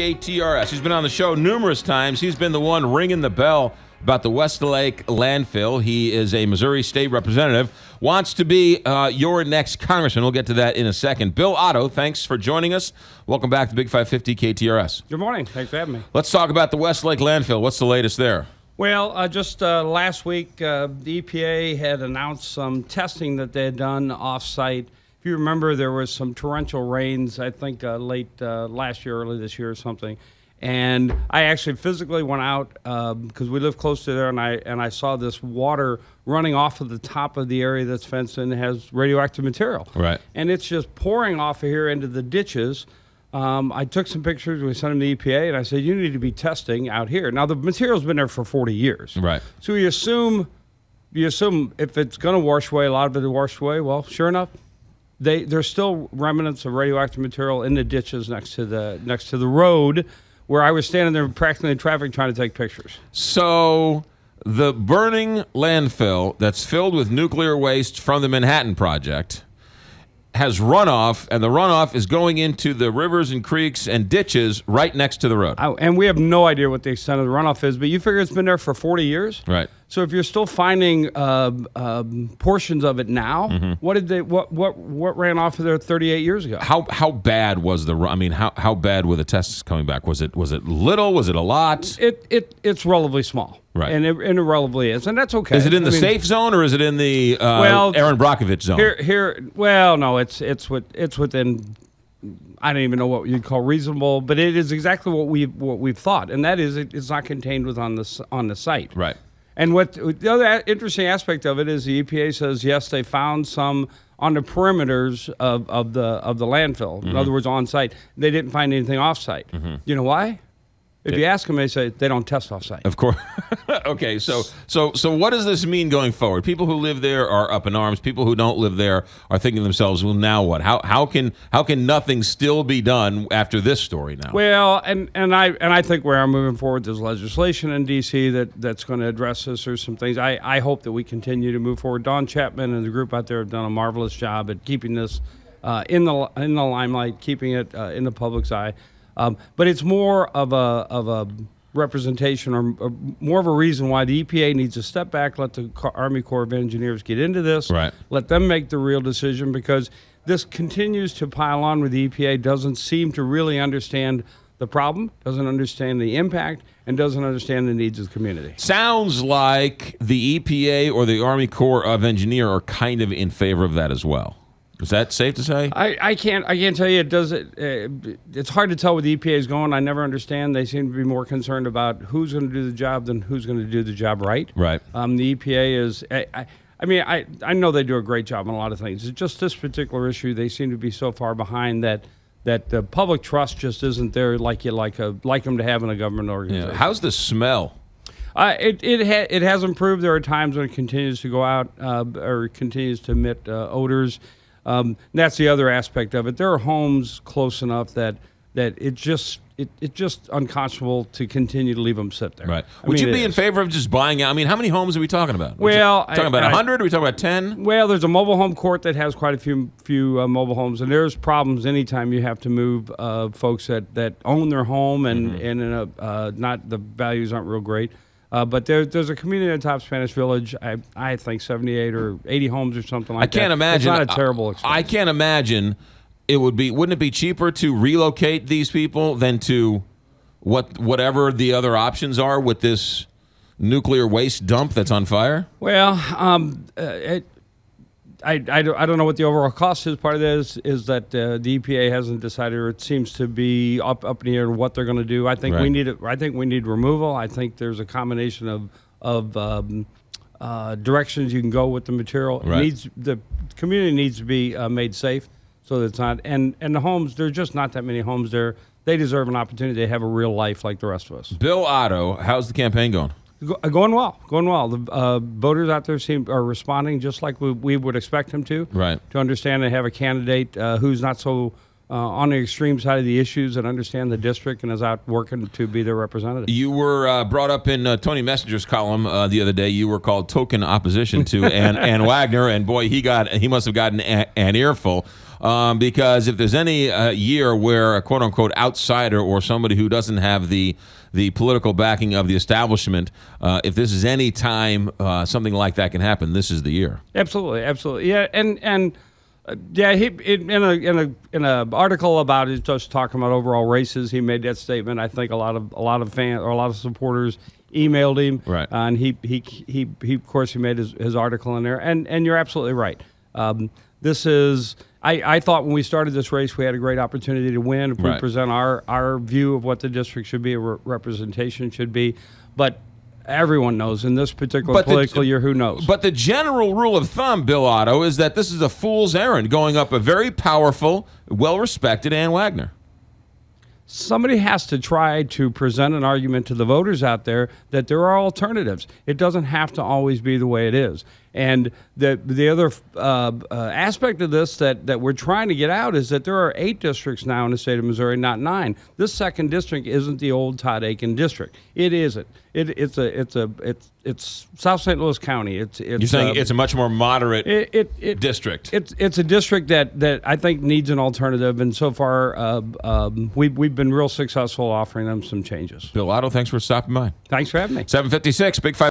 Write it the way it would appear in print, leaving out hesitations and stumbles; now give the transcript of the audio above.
KTRS. He's been on the show numerous times. He's been the one ringing the bell about the Westlake landfill. He is a Missouri State representative, wants to be your next congressman. We'll get to that in a second. Bill Otto, thanks for joining us. Welcome back to Big 550 KTRS. Good morning. Thanks for having me. Let's talk about the Westlake landfill. What's the latest there? Well, just last week, the EPA had announced some testing that they had done off-site. If you remember, there was some torrential rains, I think late last year, early this year or something. And I actually physically went out because we live close to there, and I saw this water running off of the top of the area that's fenced in and has radioactive material. Right. And it's just pouring off of here into the ditches. I took some pictures. We sent them to the EPA, and I said, you need to be testing out here. Now, the material's been there for 40 years. Right. So you assume if it's going to wash away, a lot of it will wash away. Well, sure enough, there's still remnants of radioactive material in the ditches next to the road where I was standing there practically in traffic trying to take pictures. So the burning landfill that's filled with nuclear waste from the Manhattan Project has runoff, and the runoff is going into the rivers and creeks and ditches right next to the road. And we have no idea what the extent of the runoff is, but you figure it's been there for 40 years? Right. So if you're still finding portions of it now, what ran off of there 38 years ago? How bad was how bad were the tests coming back? Was it little? Was it a lot? It's relatively small. Right. And it relatively is, and that's okay. Is it in the safe zone or is it in the Aaron Brockovich zone? No, it's within. I don't even know what you'd call reasonable, but it is exactly what we've thought, and that is it's not contained on the site. Right. And what the other interesting aspect of it is the EPA says yes, they found some on the perimeters of the landfill. Mm-hmm. In other words, on site. They didn't find anything off site. Mm-hmm. You know why? If you ask them, they say they don't test off-site. Of course. Okay, so what does this mean going forward? People who live there are up in arms. People who don't live there are thinking to themselves, well, now what? How can nothing still be done after this story now? Well, and I think we are moving forward. There's legislation in D.C. that's going to address this. There's some things. I hope that we continue to move forward. Don Chapman and the group out there have done a marvelous job at keeping this in the limelight, keeping it in the public's eye. But it's more of a representation or more of a reason why the EPA needs to step back, let the Army Corps of Engineers get into this, right. Let them make the real decision, because this continues to pile on where the EPA doesn't seem to really understand the problem, doesn't understand the impact, and doesn't understand the needs of the community. Sounds like the EPA or the Army Corps of Engineers are kind of in favor of that as well. Is that safe to say? I can't tell you. It's hard to tell where the EPA is going. I never understand. They seem to be more concerned about who's going to do the job than who's going to do the job right. Right. The EPA is. I know they do a great job on a lot of things. It's just this particular issue. They seem to be so far behind that the public trust just isn't there like you like them to have in a government organization. Yeah. How's the smell? It has improved. There are times when it continues to go out or continues to emit odors. That's the other aspect of it. There are homes close enough that it's just unconscionable to continue to leave them sit there. Right. Would you be in favor of just buying out? I mean, how many homes are we talking about? Well, talking about 100? Are we talking about 10? Well, there's a mobile home court that has quite a few mobile homes, and there's problems anytime you have to move folks that own their home and not the values aren't real great. But there's a community at Top Spanish Village, I think 78 or 80 homes or something like that. I can't imagine. It's not a terrible expense. I can't imagine wouldn't it be cheaper to relocate these people than to whatever the other options are with this nuclear waste dump that's on fire? Well, I don't know what the overall cost is. Part of this is that the EPA hasn't decided, or it seems to be up in the air what they're going to do. I think right. we need removal. I think there's a combination of directions you can go with the material. Right. The community needs to be made safe, so that it's not. And the homes, there's just not that many homes there. They deserve an opportunity to have a real life like the rest of us. Bill Otto, how's the campaign going? Going well. The voters out there are responding just like we would expect them to. Right. To understand and have a candidate who's not so on the extreme side of the issues and understand the district and is out working to be their representative. You were brought up in Tony Messenger's column the other day. You were called token opposition to Ann Wagner, and boy, he must have gotten an earful. Because if there's any year where a quote-unquote outsider or somebody who doesn't have the political backing of the establishment, if this is any time something like that can happen, this is the year. Absolutely, yeah, and yeah, he in a article about it, just talking about overall races, he made that statement. I think a lot of fans or a lot of supporters emailed him, right? And he of course he made his article in there, and you're absolutely right. This is. I thought when we started this race, we had a great opportunity to win if we present our view of what the district should be, representation should be. But everyone knows in this particular political year, who knows? But the general rule of thumb, Bill Otto, is that this is a fool's errand, going up a very powerful, well-respected Ann Wagner. Somebody has to try to present an argument to the voters out there that there are alternatives. It doesn't have to always be the way it is. And the other aspect of this that we're trying to get out is that there are 8 districts now in the state of Missouri, not 9. This second district isn't the old Todd Aiken district. It isn't. It's South St. Louis County. You're saying it's a much more moderate district. It's a district that I think needs an alternative, and so far we've been real successful offering them some changes. Bill Otto, thanks for stopping by. Thanks for having me. 7:56, Big 5.